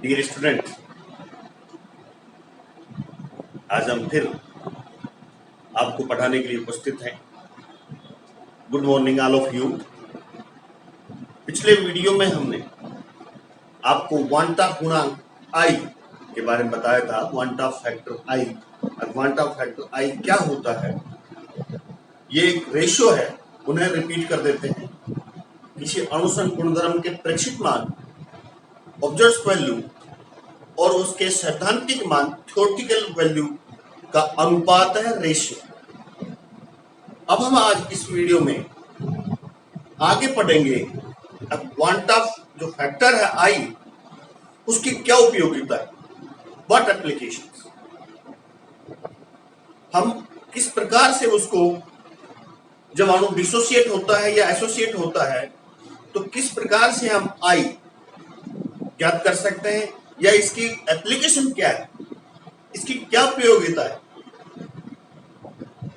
Dear student, आज हम फिर आपको पढ़ाने के लिए उपस्थित हैं। Good morning all of you. पिछले वीडियो में हमने आपको वांटा गुणांक आई के बारे में बताया था। वांटा फैक्टर आई, और वांटा फैक्टर आई क्या होता है, ये एक रेशियो है। उन्हें रिपीट कर देते हैं। किसी अणुसंघ गुणधर्म के प्रेक्षित मान ऑब्जर्व वैल्यू और उसके सैद्धांतिक मान थ्योरेटिकल वैल्यू का अनुपात है, रेशियो। अब हम आज इस वीडियो में आगे पढ़ेंगे। अब वांटा जो फैक्टर है आई, उसकी क्या उपयोगिता है, व्हाट एप्लीकेशंस, हम किस प्रकार से उसको जब अणु डिसोसिएट होता है या एसोसिएट होता है तो किस प्रकार से हम आई ज्ञात कर सकते हैं, या इसकी एप्लीकेशन क्या है, इसकी क्या उपयोगिता है।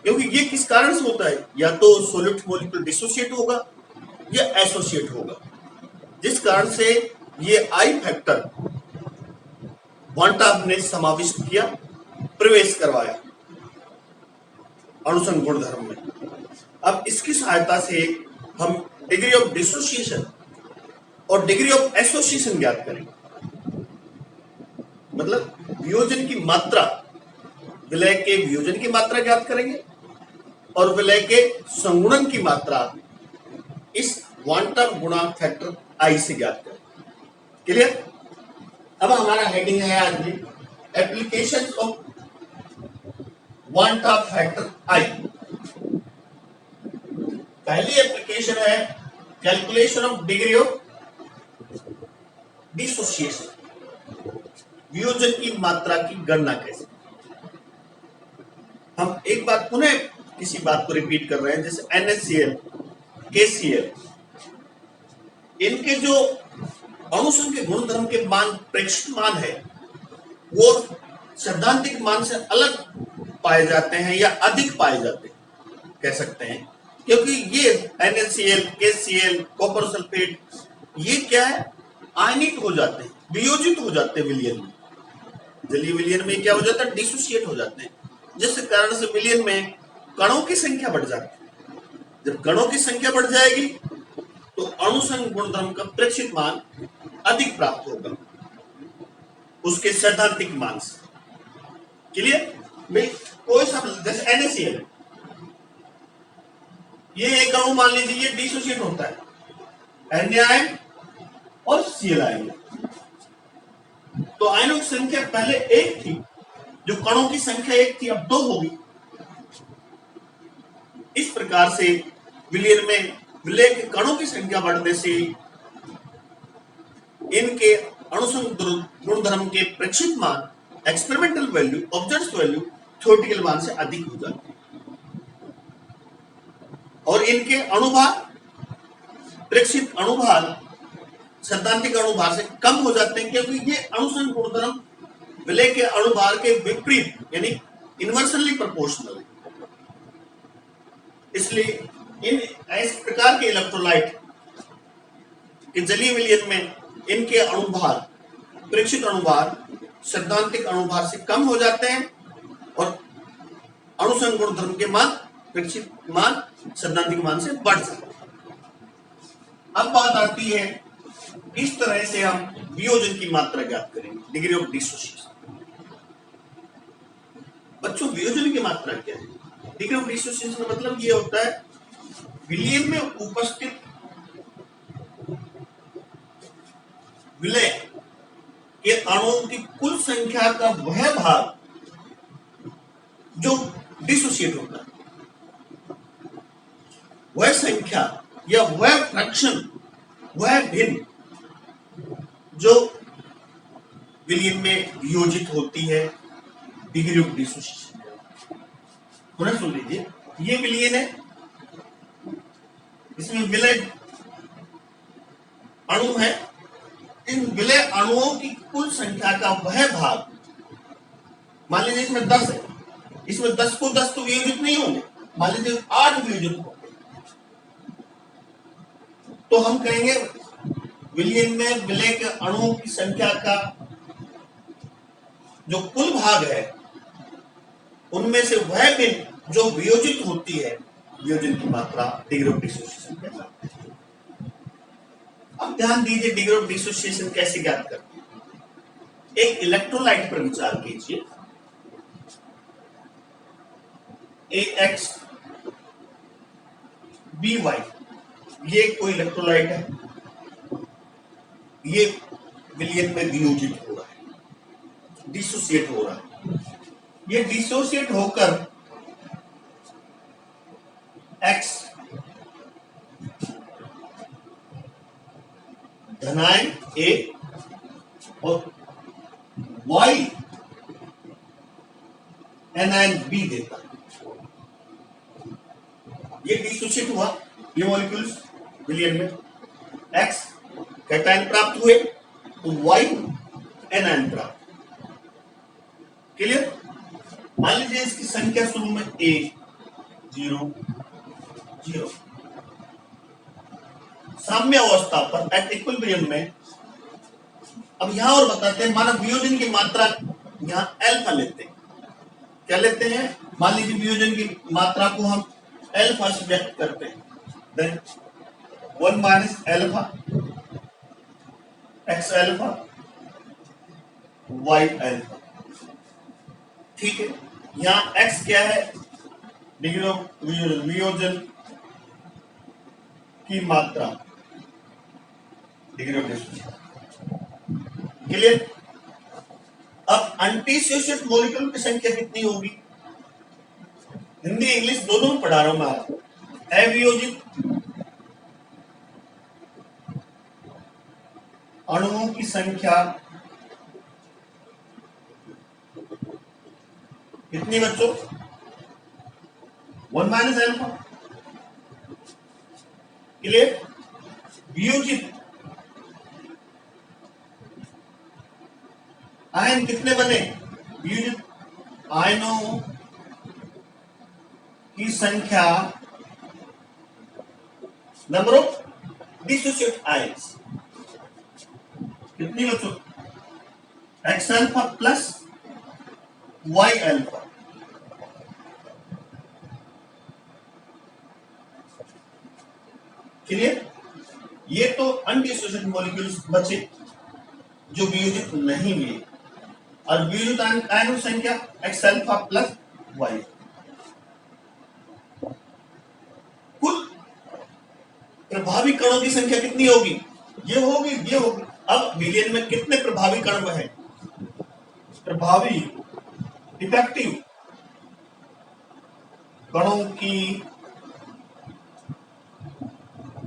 क्योंकि ये किस कारण से होता है, या तो सॉलिड मॉलिक्यूल डिसोसिएट होगा या एसोसिएट होगा, जिस कारण से ये आई फैक्टर वांटा ने समाविष्ट किया, प्रवेश करवाया अणुसंघ गुणधर्म में। अब इसकी सहायता से हम डिग्री ऑफ डिसोसिएशन और डिग्री ऑफ एसोसिएशन ज्ञात करेंगे। मतलब वियोजन की मात्रा, विलय के वियोजन की मात्रा ज्ञात करेंगे और विलय के संगुणन की मात्रा इस वांटा गुणांक फैक्टर आई से ज्ञात करेंगे। क्लियर? अब हमारा हेडिंग है आज में applications of van't factor i. पहली एप्लीकेशन है calculation of degree of dissociation, वियोजन की मात्रा की गणना कैसे। हम एक बात पुनः किसी बात को रिपीट कर रहे हैं, जैसे NaCl, KCl, इनके जो अणुसंघ के गुणधर्म के मान प्रेक्षित मान है वो सैद्धांतिक मान से अलग पाए जाते हैं या अधिक पाए जाते हैं, कह सकते हैं। क्योंकि ये NaCl, KCl, कॉपर सल्फेट, ये क्या है, आयनिक हो जाते हैं, वियोजित हो जाते हैं विलयन में। जलीय विलयन में क्या हो जाता है, डिसोसिएट हो जाते हैं, जिस कारण से विलयन में कणों की संख्या बढ़ जाती है। जब कणों की संख्या बढ़ जाएगी तो अणुसंघ गुणधर्म का प्रेक्षित मान अधिक प्राप्त होगा उसके सैद्धांतिक मान से। क्लियर? कोई सा जैसे NaCl, ये एक अणु मान लीजिए ये डिसोसिएट होता है, Na आयन और Cl आयन। तो आयनों की संख्या पहले एक थी, जो कणों की संख्या एक थी, अब दो होगी। इस प्रकार से विलयन में विलय के कणों की संख्या बढ़ने से इनके अणुसंघ गुणधर्म के प्रेक्षित मान, experimental value, observe value theoretical मान से अधिक हो जाते हैं और इनके अणुभार, प्रेक्षित अणुभार सैद्धांतिक अणुभार से कम हो जाते हैं, क्योंकि ये अणुसंघ गुणधर्म विलय के अणुभार के विपरीत यानी इनवर्सली प्रोपोर्शनल है। इसलिए इन इस प्रकार के इलेक्ट्रोलाइट के जलीय विलयन में इनके अणुभार, प्रेक्षित अणुभार सैद्धांतिक अणुभार से कम हो जाते हैं और अणुसंघ गुणधर्म के मान, प्रेक्षित मान सैद्धांतिक मान से बढ़ जाते हैं। अब बात आती है किस तरह से हम वियोजन की मात्रा ज्ञात करेंगे, डिग्री ऑफ डिसोसिएशन। बच्चों, वियोजन की मात्रा क्या है? डिग्री ऑफ डिसोसिएशन का मतलब ये होता है विलयन में उपस्थित विलय के अणुओं की कुल संख्या का वह भाग जो डिसोसिएट होता है, वह संख्या या वह फ्रैक्शन, वह भिन्न जो विलयन में वियोजित होती है, डिग्री ऑफ डिसोसिएशन। पुनः सुन लीजिए, ये विलयन है, इसमें विलय अणु है। इन विलय अणुओं की कुल संख्या का वह भाग, मान लीजिए इसमें 10 है, इसमें 10 को 10 तो वियोजित नहीं होंगे, मान लीजिए 8 वियोजित होंगे, तो हम कहेंगे विलयन में विलय के अणुओं की संख्या का जो कुल भाग है उनमें से वह बिन जो वियोजित होती है, वियोजन की मात्रा डिग्री ऑफ डिसोसिएशन कहलाती है। अब ध्यान दीजिए डिग्री ऑफ डिसोसिएशन कैसे ज्ञात करते हैं। एक इलेक्ट्रोलाइट पर विचार कीजिए, AX BY, ये कोई इलेक्ट्रोलाइट है, ये विलयन में वियोजित हो रहा है, डिसोसिएट हो रहा है। ये डिसोसिएट होकर X धनायन A और Y एनायन B देता है। ये डिसोसिएट हुआ, ये मॉलिक्यूल्स विलयन में, X कैटायन प्राप्त हुए तो Y एनायन प्राप्त। क्लियर? मान लीजिए इसकी संख्या शुरू में A 0 0, साम्य अवस्था पर एट इक्विलिब्रियम में। अब यहां और बताते हैं, माना वियोजन की मात्रा यहां अल्फा लेते हैं। क्या लेते हैं? मान लीजिए वियोजन की मात्रा को हम अल्फा से व्यक्त करते हैं, then 1 minus alpha x alpha y alpha. ठीक है, यहां एक्स क्या है? डिग्री ऑफ वियोजन की मात्रा, डिग्री ऑफ डिसोसिएशन। क्लियर? अब एंटीसोशिएट मॉलिक्यूल की संख्या कितनी होगी? हिंदी इंग्लिश दोनों में पढ़ा रहा हूं मैं आपको। अवियोजित अणुओं की संख्या कितनी बच्चों? 1 माइनस अल्फा। क्लियर? वियोजित आयन कितने बने? वियोजित आयनों की संख्या, नंबर ऑफ डिसोसिएट आयंस कितनी बच्चों? X alpha plus y alpha. Clear? ये तो अनडिसोसिएट मॉलिक्यूल्स बचे जो वियोजित नहीं हुए, और वियोजित आयनों की संख्या एक्स अल्फा प्लस वाई। कुल प्रभावी कणों की संख्या कितनी होगी? ये होगी, ये होगी। अब विलयन में कितने प्रभावी कण हैं? प्रभावी इफेक्टिव कणों की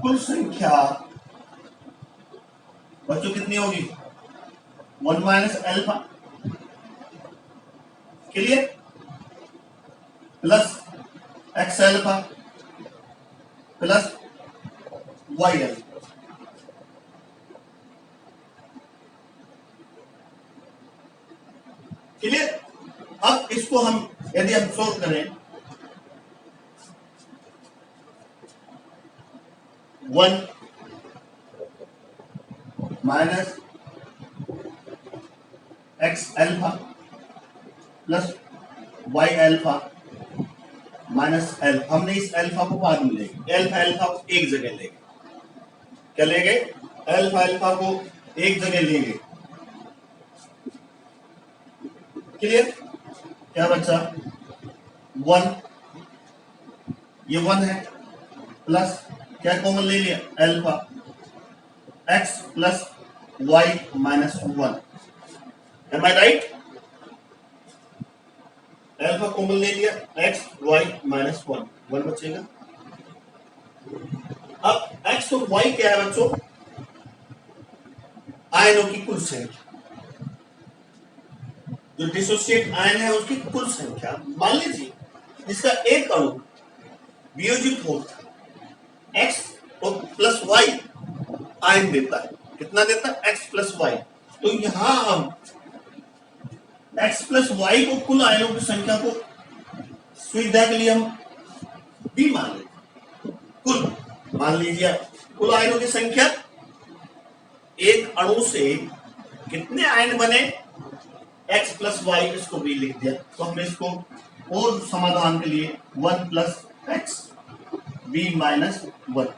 कुल संख्या बच्चों कितनी होगी? 1 minus alpha. Clear? Plus x alpha plus y alpha. Clear? अब इसको हम यदि हम सोल्व करें, 1 minus x alpha plus y alpha minus alpha. हमने इस अल्फा को बाद में लेंगे, अल्फा अल्फा को एक जगह लेंगे। क्या लेंगे? अल्फा अल्फा को एक जगह लेंगे। क्लियर? क्या बचा? 1, ये 1 है, प्लस क्या कॉमन ले लिया? Alpha x plus y minus 1। Am I right? Alpha common ले लिया, एक्स वाई माइनस 1, 1 बचेगा। अब एक्स और वाई क्या है बच्चों? आयनों की कुल संख्या, जो डिसोसिएट आयन है उसकी कुल संख्या। मान लीजिए इसका एक अणु वियोजित होता है, एक्स और प्लस वाई आयन देता है। कितना देता है? X plus y. तो यहां हम एक्स प्लस वाई को, कुल आयनों की संख्या को सुविधा के लिए हम बी मान लेते। कुल मान लीजिए कुल आयनों की संख्या, एक अणु से कितने आयन बने? x प्लस वाई, इसको b लिख दिया, तो हमने इसको और समाधान के लिए 1 प्लस एक्स b माइनस 1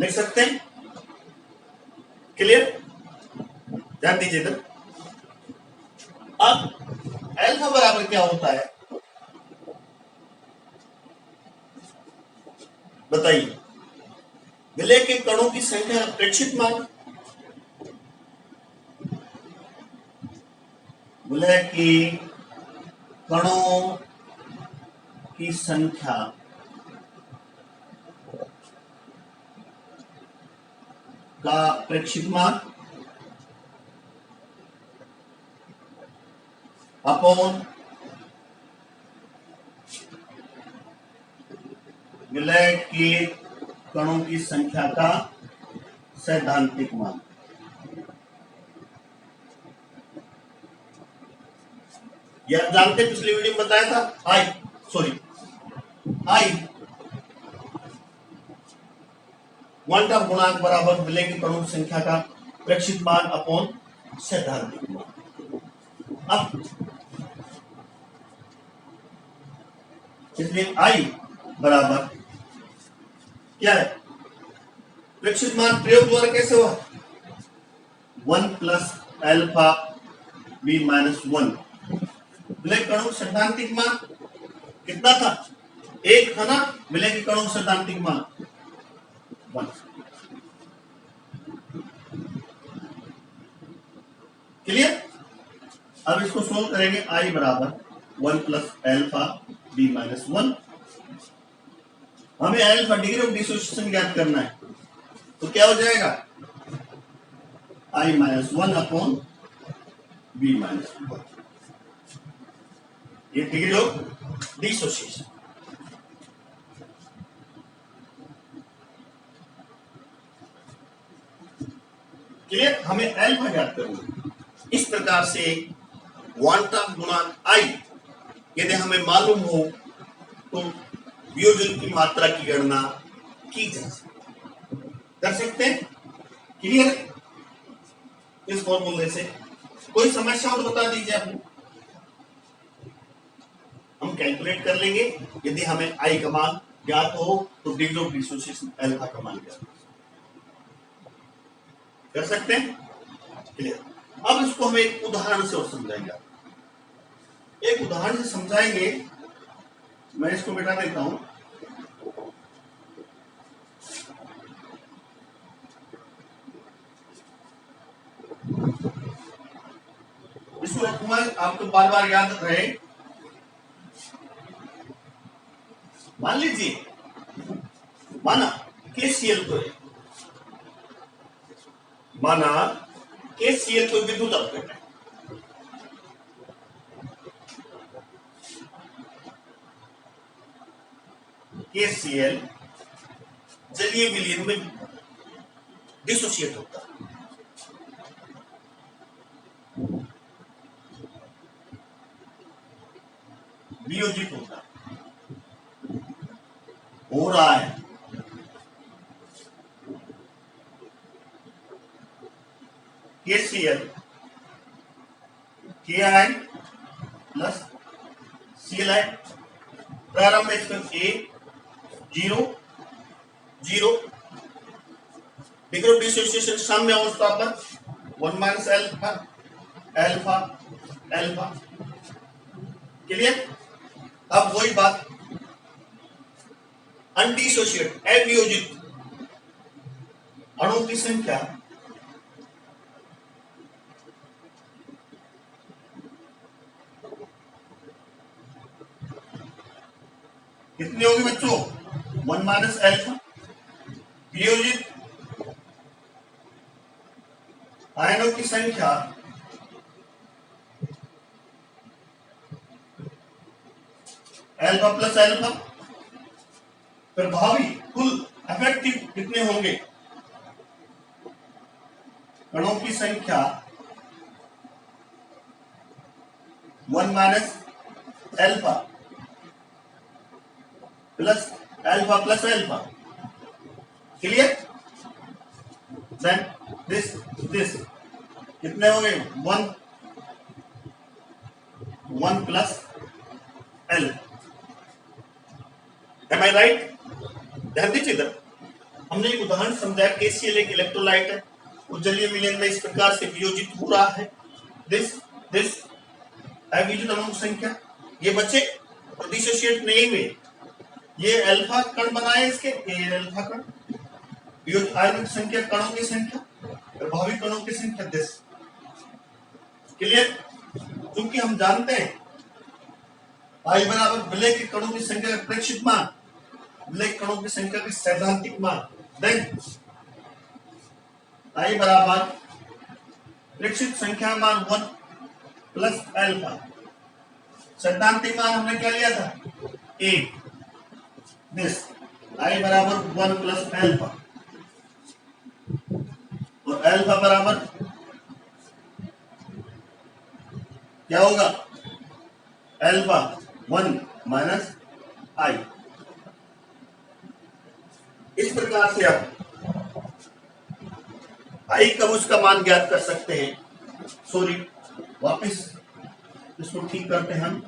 लिख सकते हैं। क्लियर? ध्यान दीजिए इधर। अब अल्फा बराबर क्या होता है बताइए? विलय के कणों की संख्या प्रेक्षित मान, विलय के कणों की संख्या का प्रेक्षित मान अपॉन विलय के कणों की संख्या का सैद्धांतिक मान। यह जानते पिछली वीडियो में बताया था आई क्वांटम गुणांक बराबर विलय के कणों की संख्या का प्रेक्षित मान अपॉन सैद्धांतिक मान। अब इसमें आई बराबर क्या है? प्रेक्षित मान प्रयोग द्वारा कैसे हुआ? 1 प्लस अल्फा बी माइनस 1। विलय कणों का सैद्धांतिक मान कितना था? 1 था ना? विलय के कणों का सैद्धांतिक मान 1। क्लियर? अब इसको सोल्व करेंगे। आई बराबर 1 प्लस अल्फा बी माइनस 1। हमें अल्फा डिग्री ऑफ डिसोसिएशन ज्ञात करना है, तो क्या हो जाएगा? आई माइनस 1 अपॉन बी माइनस 1, ये डिग्री ऑफ डिसोसिएशन। क्लियर? हमें अल्फा ज्ञात करना। इस प्रकार से क्वांटम गुणांक आई यदि हमें मालूम हो तो वियोजन की मात्रा की गणना की जा कर सकते हैं। क्लियर? इस फॉर्मूले से कोई समस्या हो तो बता दीजिए आप, हम कैलकुलेट कर लेंगे। यदि हमें आई का मान ज्ञात हो तो डिग्री ऑफ डिसोसिएशन अल्फा का मान ज्ञात कर सकते हैं। क्लियर? अब इसको हम एक उदाहरण से और समझाएंगे। एक उदाहरण से समझाएंगे। मैं इसको मिटा देता हूं। इसको आपको बार बार याद रहे। मान लीजिए माना KCl को विद्युत अपघटन है। KCl जलीय विलयन में डिसोसिएट होता है। वियोजित होता है, हो रहा है। KCl Ki प्लस Cl प्रारंभ में इसका A 0 0 डिग्री ऑफ डिसोसिएशन साम्य अवस्था पर 1 minus alpha alpha alpha. Clear? अब वही बात अनडिसोशिएट अवियोजित अणुओं की संख्या कितनी होगी बच्चों? 1 माइनस अल्फा। वियोजित आयनों की संख्या अल्फा प्लस अल्फा। प्रभावी कुल इफेक्टिव कितने होंगे? कणों की संख्या 1 minus alpha plus alpha. Clear? Then this कितने हो गए? 1 1 plus L. Am I right? ध्यान दीजिए इधर, हमने एक उदाहरण समझाया, KCl एक इलेक्ट्रोलाइट है, वो जलीय विलयन में इस प्रकार से वियोजित हो रहा है। दिस वियोजन अणु संख्या ये बच्चे डिसोसिएट नहीं हुए, ये अल्फा कण बनाए इसके, ये अल्फा कण, वियोजित आयनों की संख्या, कणों की संख्या, प्रभावी कणों की संख्या, दिस क्लियर। क्योंकि हम जानते हैं I बराबर विलय के कणों की संख्या का प्रेक्षित मान, विलय कणों की संख्या का सैद्धांतिक मान, देन I बराबर प्रेक्षित संख्या मान 1 प्लस अल्फा, सैद्धांतिक मान हमने क्या लिया था 1, दिस I बराबर 1 प्लस अल्फा और अल्फा बराबर क्या होगा, अल्फा 1 माइनस I। इस प्रकार से आप I का उसका मान ज्ञात कर सकते हैं। सॉरी, वापस इसको ठीक करते हैं हम,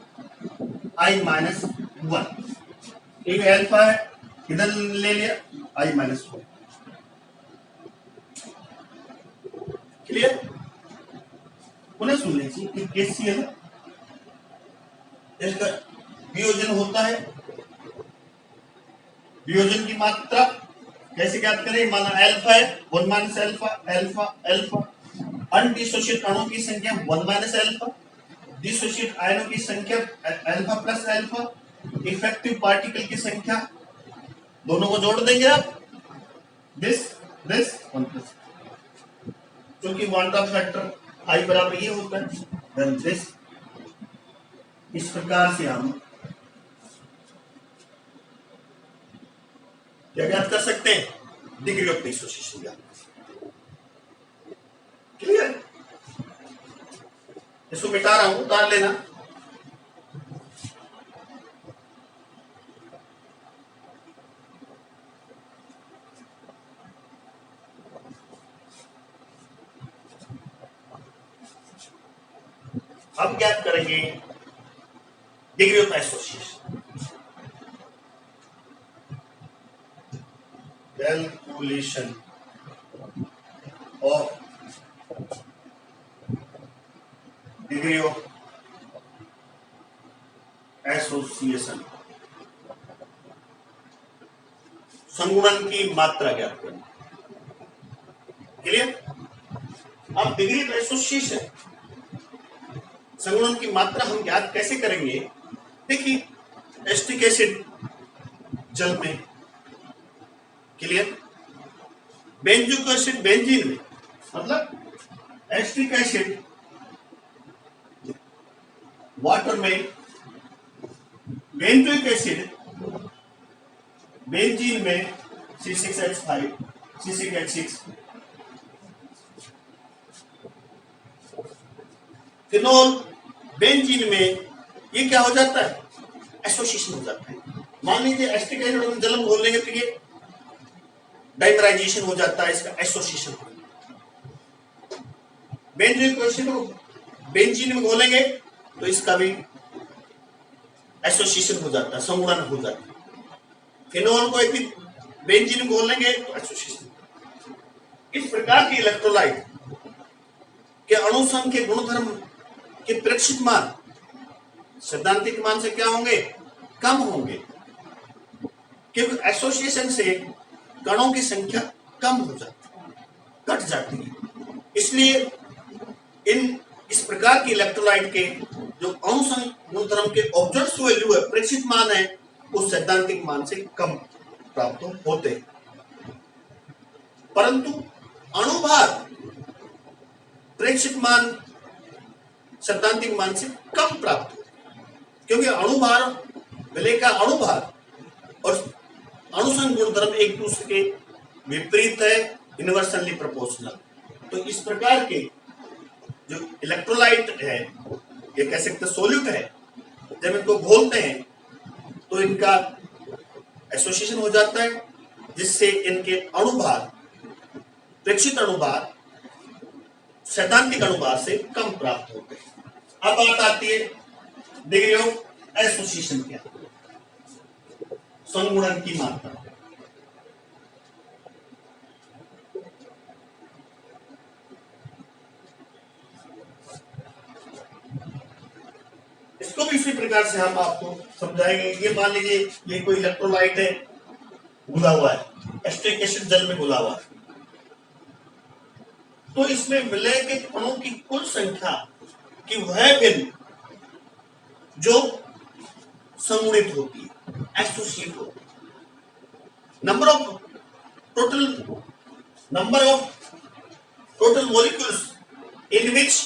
I माइनस 1, एक अल्फा है इधर ले लिया, I माइनस 1, क्लियर। उन्हें सुन लीजिए कि KCl इसका वियोजन होता है, वियोजन की मात्रा कैसे ज्ञात करें, माना अल्फा है 1 माइनस अल्फा, अल्फा अल्फा, अनडिसोसिएट अणुओं की संख्या 1 माइनस अल्फा, डिसोसिएट आयनों की संख्या alpha plus alpha, effective particle की संख्या, दोनों को जोड़ देंगे आप, दिस 1 प्लस, क्योंकि क्वांटम फैक्टर I बराबर ये होता है, देन दिस। इस प्रकार से हम क्या ज्ञात कर सकते हैं, डिग्री ऑफ डिसोसिएशन ज्ञात, क्लियर। इसको मिटा रहा हूं, उतार लेना। अब ज्ञात करेंगे degree of association, calculation of degree of association, संगुणन की मात्रा ज्ञात करना, क्लियर। अब डिग्री ऑफ एसोसिएशन, संगुणन की मात्रा हम ज्ञात कैसे करेंगे, देखिए एस्टिक एसिड जल में, क्लियर, बेंजोइक एसिड बेंजीन में, मतलब एस्टिक एसिड वाटर में, बेंजोइक एसिड बेंजीन में C6H5 C6H6, फिनोल बेंजीन में ये क्या हो जाता है, एसोसिएशन हो जाता है। मान लीजिए एस्टिक एसिड हम जल में घोल लेंगे तो ये डाइमराइजेशन हो जाता है, इसका एसोसिएशन। बेंजोइक एसिड को बेंजीन में घोलेंगे तो इसका भी एसोसिएशन हो जाता है, संगुणन हो जाता है। फिनोल को यदि बेंजीन में घोल लेंगे तो एसोसिएशन। इस प्रकार की इलेक्ट्रोलाइट के अणु संघ के गुणधर्म के प्रेक्षित मान सैद्धांतिक मान से क्या होंगे, कम होंगे, क्योंकि एसोसिएशन से कणों की संख्या कम हो जाती, घट जाती है। इसलिए इस प्रकार की इलेक्ट्रोलाइट के जो अणु संघ गुणधर्म के ऑब्जर्व वैल्यू है, प्रेक्षित मान है, उस सैद्धांतिक मान से कम प्राप्त होते हैं। परंतु अणुभार प्रेक्षित मान सैद्धांतिक मान से कम प्राप्त होते, क्योंकि अणुभार विलय का अणुभार और अणुसंघ गुणधर्म एक दूसरे के विपरीत है, इनवर्सली प्रोपोर्शनल। तो इस प्रकार के जो इलेक्ट्रोलाइट है, ये कह सकते सोल्यूट है, जब इनको घोलते हैं तो इनका एसोसिएशन हो जाता है, जिससे इनके अणुभार प्रेक्षित अणुभार सैद्धांतिक अणुभार से कम प्राप्त होते हैं। अब बात आती है डिग्री ऑफ एसोसिएशन क्या, संगुणन की मात्रा। इसको भी इसी प्रकार से हम आपको समझाएंगे। ये मान लीजिए ये कोई इलेक्ट्रोलाइट है, घुला हुआ है, एस्टिक एसिड जल में घुला हुआ है, तो इसमें विलय के कणों की कुल संख्या की वह भिन्न जो संगुणित होती है, एसोसिएट होती है। Number of total molecules in which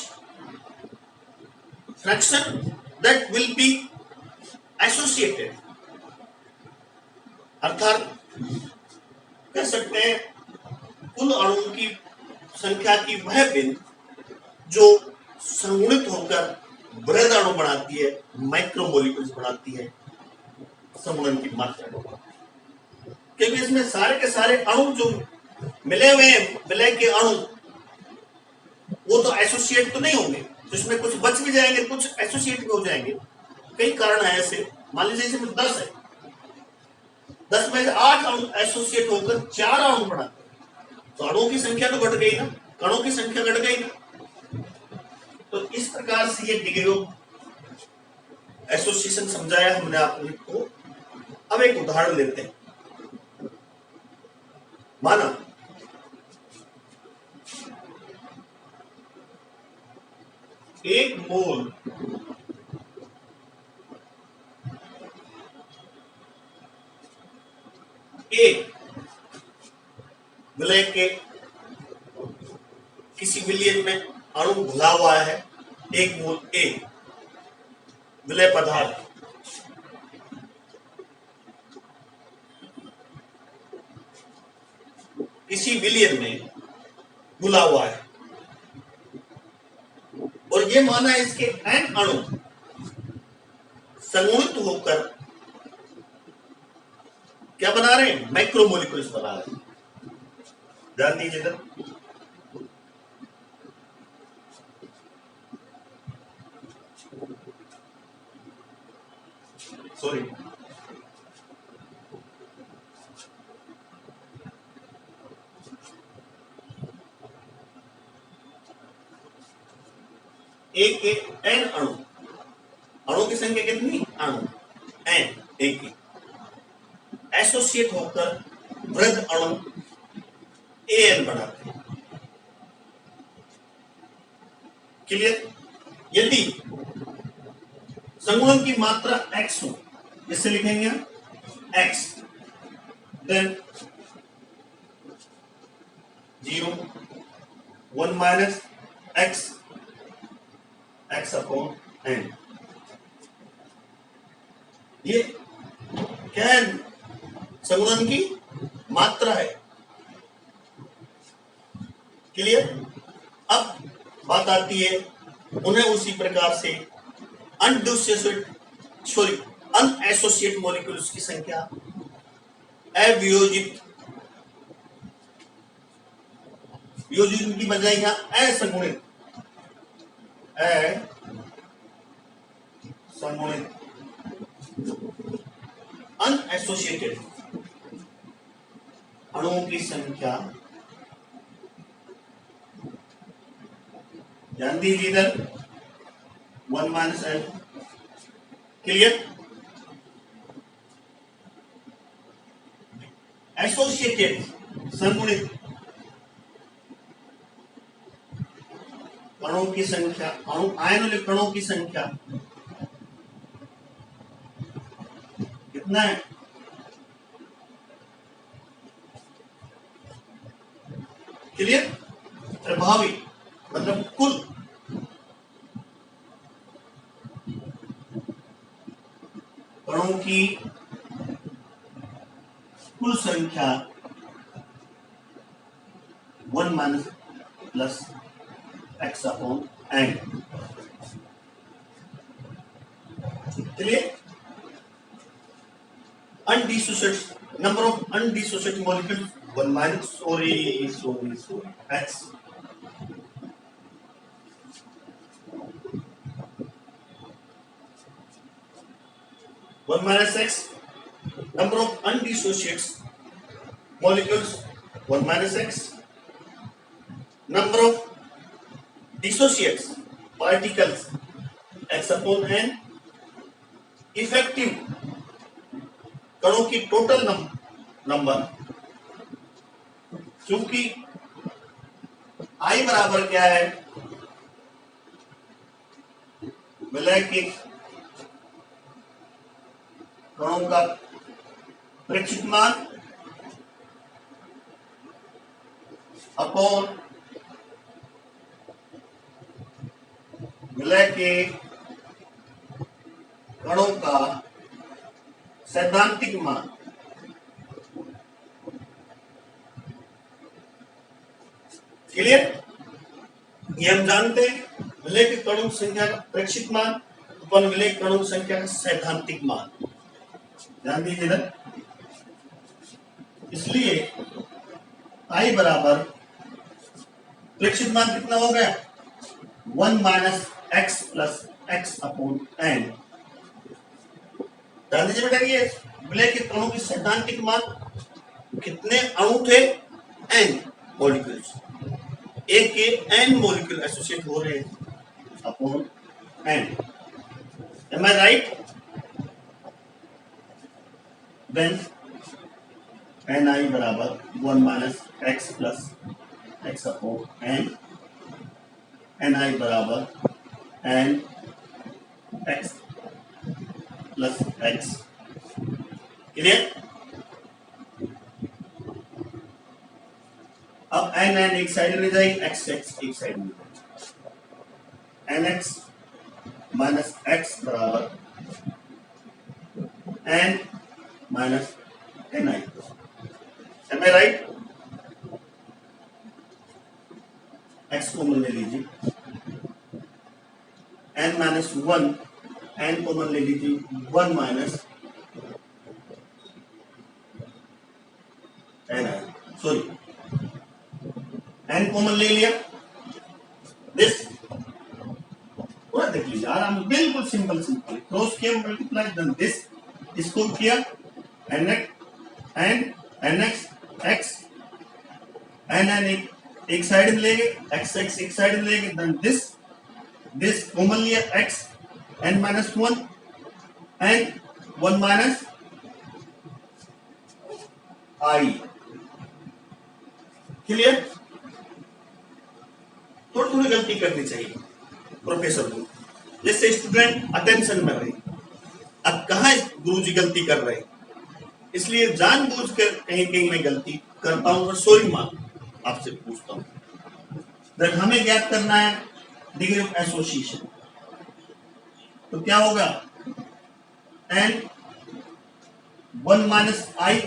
fraction that will be associated, अर्थात कह सकते हैं कुल अणुओं की संख्या की वह भिन्न जो संगुणित होकर बृहद अणु बनाती है, माइक्रोमोलिक्यूल्स बनाती है, संगुणन की मात्रा। क्योंकि इसमें सारे के सारे अणु जो मिले हुए हैं, विलय के अणु, वो तो एसोसिएट तो नहीं होंगे, तो इसमें कुछ बच भी जाएंगे, कुछ एसोसिएट भी हो जाएंगे। कई कारण है ऐसे। मान लीजिए इसमें 10 है, 10 में से 8 अणु एसोसिएट होकर 4 अणु बनाते हैं, तो अणुओं की संख्या तो घट गई ना, कणों की संख्या घट गई ना। तो इस प्रकार से ये डिग्री ऑफ एसोसिएशन समझाया हमने आपको। अब एक उदाहरण लेते हैं। माना एक मोल ए विलय के किसी विलयन में अणु घुला हुआ है, एक मोल ए विलय पदार्थ किसी विलयन में घुला हुआ है, और ये माना है इसके n अणु संगुणित होकर क्या बना रहे हैं, माइक्रोमोलिक्यूल्स बना रहे हैं। ध्यान दीजिए इधर, सॉरी, एक के n अणु, अणु की संख्या कितनी, अणु n, एक की एसोसिएट होकर वृहद अणु an बनाते हैं। क्लियर? यदि संगुणन की मात्रा x हो, इससे लिखेंगे x, then 0 1 minus x x upon n। ये क्या है, संगुणन की मात्रा है। क्लियर? अब बात आती है उन्हें उसी प्रकार से अनएसोसिएट मॉलिक्यूल्स की संख्या, अवियोजित, वियोजित की बजाय यहां असंगुणित, असंगुणित अनएसोसिएटेड अणुओं की संख्या, ध्यान दीजिए इधर 1 माइनस n। क्लियर? एसोसिएटेड संगुणित कणों की संख्या, अणु आयन वाले कणों की संख्या कितना है, क्लियर? प्रभावी मतलब कुल कणों की कुल संख्या 1 minus plus x upon n। Clear? undissociated number of undissociated molecules 1 minus sorry x। 1 minus x, number of undissociates molecules 1 minus x, number of dissociates particles x upon n, effective कणों की total number, क्योंकि I बराबर क्या है, विलय के कणों का प्रेक्षित मान अपॉन विलय के कणों का सैद्धांतिक मान। क्लियर? ये हम जानते हैं, विलय के कणों की संख्या का प्रेक्षित मान अपन विलय कणों की संख्या का सैद्धांतिक मान। ध्यान दीजिए इधर, इसलिए I बराबर प्रेक्षित मान कितना हो गया, 1 minus x plus x upon n. ध्यान दीजिए बेटा, ये विलय के कणों की सैद्धांतिक मान कितने अणु थे, n मॉलिक्यूल्स, एक के n मॉलिक्यूल एसोसिएट हो रहे हैं upon n। M I right? Then ni बराबर 1 minus x plus x upon n, ni बराबर n x plus x. Clear? अब n एक साइड में जाएगी, x एक साइड में जाएगी, nx माइनस x बराबर n minus ni। M I right? x common ले लीजिए, n माइनस 1, n कॉमन ले लीजिए, 1 minus ni, sorry n common ले लिया, दिस पूरा देख लीजिए आराम, बिल्कुल सिंपल क्रॉस किया, मल्टीप्लाई, देन दिस, इसको किया nx x, n एक साइड में लेंगे, x एक साइड में लेंगे, देन दिस कॉमन लिया, x n minus 1 n 1 minus i। Clear? थोड़ी गलती करनी चाहिए प्रोफेसर को, जैसे स्टूडेंट अटेंशन में रहे। अब कहाँ गुरुजी गलती कर रहे हैं, इसलिए जानबूझ कर कहीं मैं गलती करता हूं और सॉरी मान आपसे पूछता हूं। जब हमें ज्ञात करना है डिग्री ऑफ एसोसिएशन, तो क्या होगा, n 1 minus i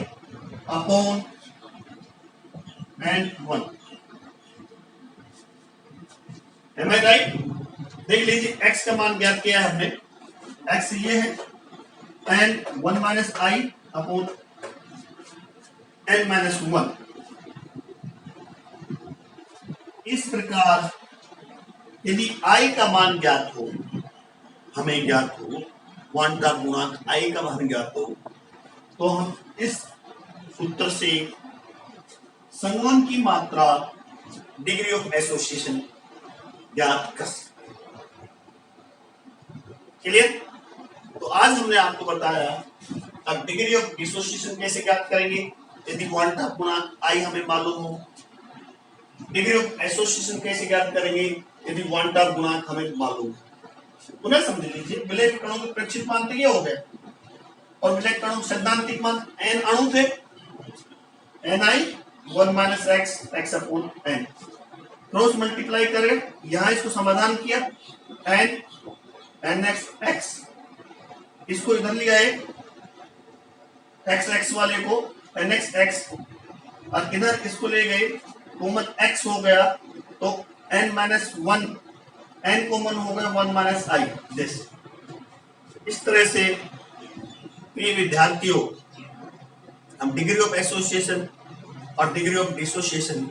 upon n 1। Am I right? देख लीजिए x का मान ज्ञात किया है हमने, x ये है n 1 minus i upon n minus 1। इस प्रकार यदि i का मान ज्ञात हो, हमें ज्ञात हो, क्वांटा गुणांक i का मान ज्ञात हो, तो हम इस सूत्र से संगमन की मात्रा डिग्री ऑफ एसोसिएशन ज्ञात कर सकते। क्लियर? तो आज हमने आपको बताया अब डिग्री ऑफ डिसोसिएशन कैसे ज्ञात करेंगे, यदि क्वांटा गुणांक i हमें मालूम हो। डिग्री ऑफ एसोसिएशन कैसे ज्ञात करेंगे, यदि क्वांटा गुणांक हमें मालूम है। पुनः समझ लीजिए, विलय के कणों के प्रेक्षित मान तो ये हो गए, और विलय के कणों के सैद्धांतिक मान n अणु थे, ni 1 minus x upon n। Cross multiply करें, यहां इसको समाधान किया, nx x, इसको इधर ले आए, x वाले को nx x, और इधर इसको ले गए, कॉमन x हो गया, तो n माइनस 1, n कॉमन हो गया 1 माइनस i। दिस इस तरह से प्रिय विद्यार्थियों, हम डिग्री ऑफ एसोसिएशन और डिग्री ऑफ डिसोसिएशन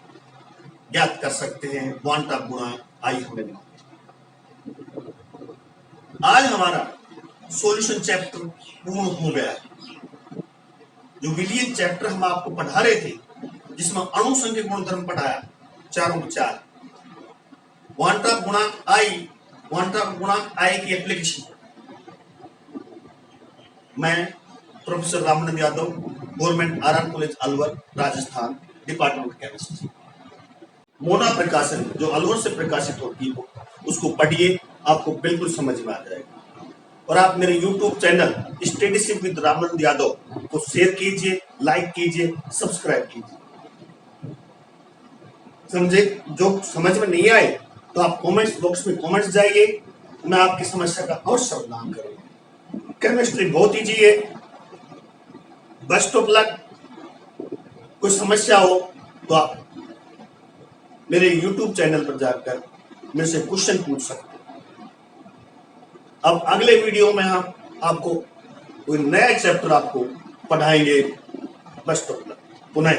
ज्ञात कर सकते हैं क्वांटा गुणांक i हमें। आज हमारा सॉल्यूशन चैप्टर पूर्ण हो गया है। जो विलियन चैप्टर हम आपको पढ़ा रहे थे, जिसमें अणु संख्या गुणधर्म पढ़ाया, चारों के चार, वांट्राप गुणांक आई की एप्लीकेशन, मैं professor Ramanand Yadav, government RR college Alwar, Rajasthan, department of chemistry. Mona प्रकाशन जो अलवर से प्रकाशित होती है, उसको पढ़िए, आपको बिल्कुल समझ में आ जाएगा। और आप मेरे YouTube channel Studyship with Ramanand Yadav को शेयर कीजिए, लाइक कीजिए, सब्सक्राइब कीजिए। समझे? जो समझ में नहीं आए तो आप कमेंट्स बॉक्स में कमेंट्स जाइए, मैं आपकी समस्या का अवश्य समाधान करूंगा। केमिस्ट्री बहुत ईजी है। Best of luck. कोई समस्या हो तो आप मेरे YouTube चैनल पर जाकर मेरे से क्वेश्चन पूछ सकते हैं। अब अगले वीडियो में हम आपको कोई नया चैप्टर आपको पढ़ाएंगे। Best of luck. पुनः